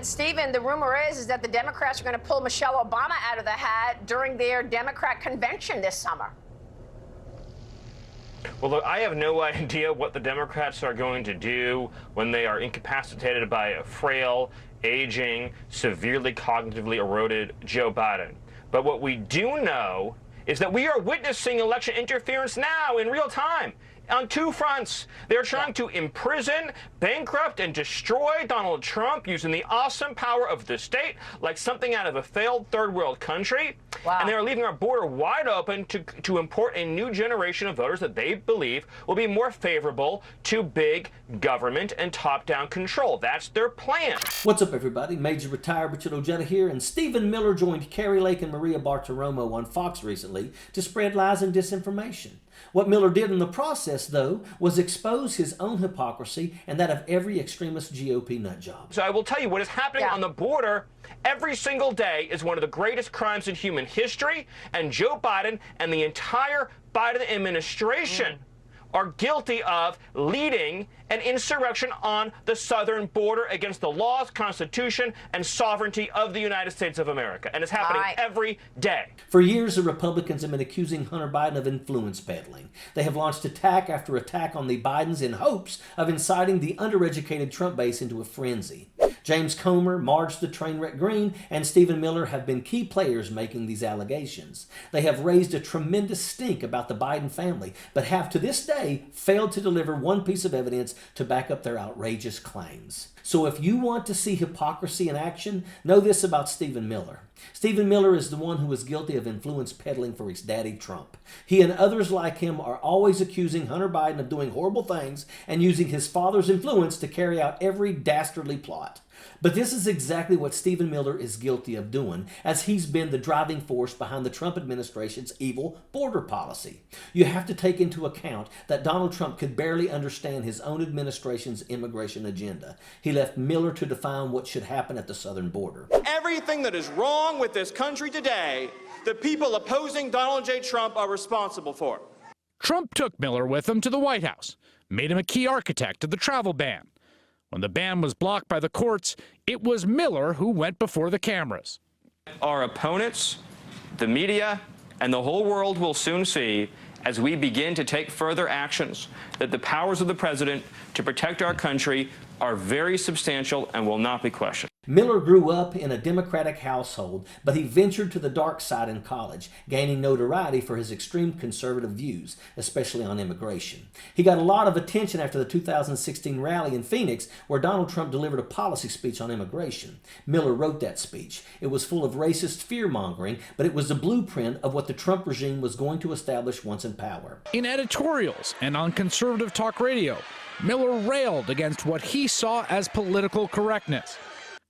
Stephen, the rumor is that the Democrats are going to pull Michelle Obama out of the hat during their Democrat convention this summer. Well, look, I have no idea what the Democrats are going to do when they are incapacitated by a frail, aging, severely cognitively eroded Joe Biden. But what we do know is that we are witnessing election interference now in real time. On two fronts. They're trying to imprison, bankrupt, and destroy Donald Trump using the awesome power of the state like something out of a failed third world country. Wow. And they're leaving our border wide open to import a new generation of voters that they believe will be more favorable to big government and top-down control. That's their plan. What's up, everybody? Major Retired Richard Ojeda here, and Stephen Miller joined Carrie Lake and Maria Bartiromo on Fox recently to spread lies and disinformation. What Miller did in the process, though, was expose his own hypocrisy and that of every extremist GOP nutjob. So I will tell you what is happening on the border every single day is one of the greatest crimes in human history, and Joe Biden and the entire Biden administration are guilty of leading an insurrection on the southern border against the laws, Constitution, and sovereignty of the United States of America. And it's happening every day. For years, the Republicans have been accusing Hunter Biden of influence peddling. They have launched attack after attack on the Bidens in hopes of inciting the undereducated Trump base into a frenzy. James Comer, Marge the Trainwreck Green, and Stephen Miller have been key players making these allegations. They have raised a tremendous stink about the Biden family, but have to this day failed to deliver one piece of evidence to back up their outrageous claims. So if you want to see hypocrisy in action, know this about Stephen Miller. Stephen Miller is the one who is guilty of influence peddling for his daddy Trump. He and others like him are always accusing Hunter Biden of doing horrible things and using his father's influence to carry out every dastardly plot. But this is exactly what Stephen Miller is guilty of doing, as he's been the driving force behind the Trump administration's evil border policy. You have to take into account that Donald Trump could barely understand his own administration's immigration agenda. He left Miller to define what should happen at the southern border. Everything that is wrong with this country today, the people opposing Donald J. Trump are responsible for. Trump took Miller with him to the White House, made him a key architect of the travel ban. When the ban was blocked by the courts, it was Miller who went before the cameras. Our opponents, the media, and the whole world will soon see, as we begin to take further actions, that the powers of the president to protect our country are very substantial and will not be questioned. Miller grew up in a Democratic household, but he ventured to the dark side in college, gaining notoriety for his extreme conservative views, especially on immigration. He got a lot of attention after the 2016 rally in Phoenix, where Donald Trump delivered a policy speech on immigration. Miller wrote that speech. It was full of racist fear-mongering, but it was the blueprint of what the Trump regime was going to establish once in power. In editorials and on conservative talk radio, Miller railed against what he saw as political correctness.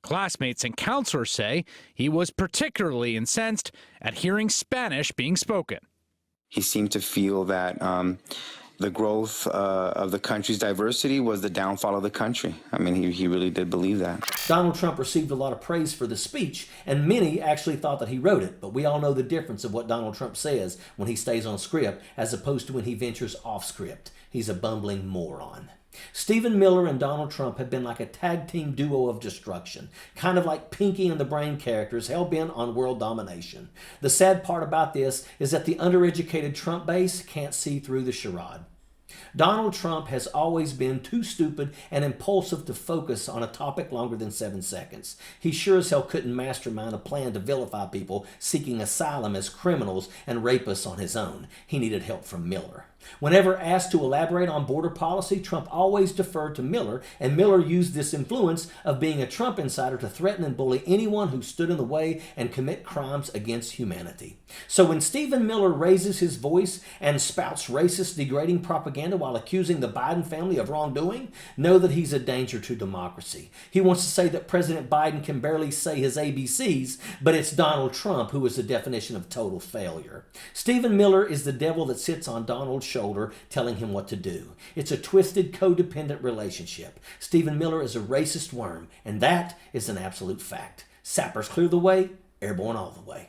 Classmates and counselors say he was particularly incensed at hearing Spanish being spoken. He seemed to feel that the growth of the country's diversity was the downfall of the country. I mean, he really did believe that. Donald Trump received a lot of praise for the speech, and many actually thought that he wrote it, but we all know the difference of what Donald Trump says when he stays on script as opposed to when he ventures off script. He's a bumbling moron. Stephen Miller and Donald Trump have been like a tag team duo of destruction, kind of like Pinky and the Brain characters hell-bent on world domination. The sad part about this is that the undereducated Trump base can't see through the charade. Donald Trump has always been too stupid and impulsive to focus on a topic longer than 7 seconds. He sure as hell couldn't mastermind a plan to vilify people seeking asylum as criminals and rapists on his own. He needed help from Miller. Whenever asked to elaborate on border policy, Trump always deferred to Miller, and Miller used this influence of being a Trump insider to threaten and bully anyone who stood in the way and commit crimes against humanity. So when Stephen Miller raises his voice and spouts racist, degrading propaganda while accusing the Biden family of wrongdoing, know that he's a danger to democracy. He wants to say that President Biden can barely say his ABCs, but it's Donald Trump who is the definition of total failure. Stephen Miller is the devil that sits on Donald's shoulder telling him what to do. It's a twisted, codependent relationship. Stephen Miller is a racist worm, and that is an absolute fact. Sappers clear the way, airborne all the way.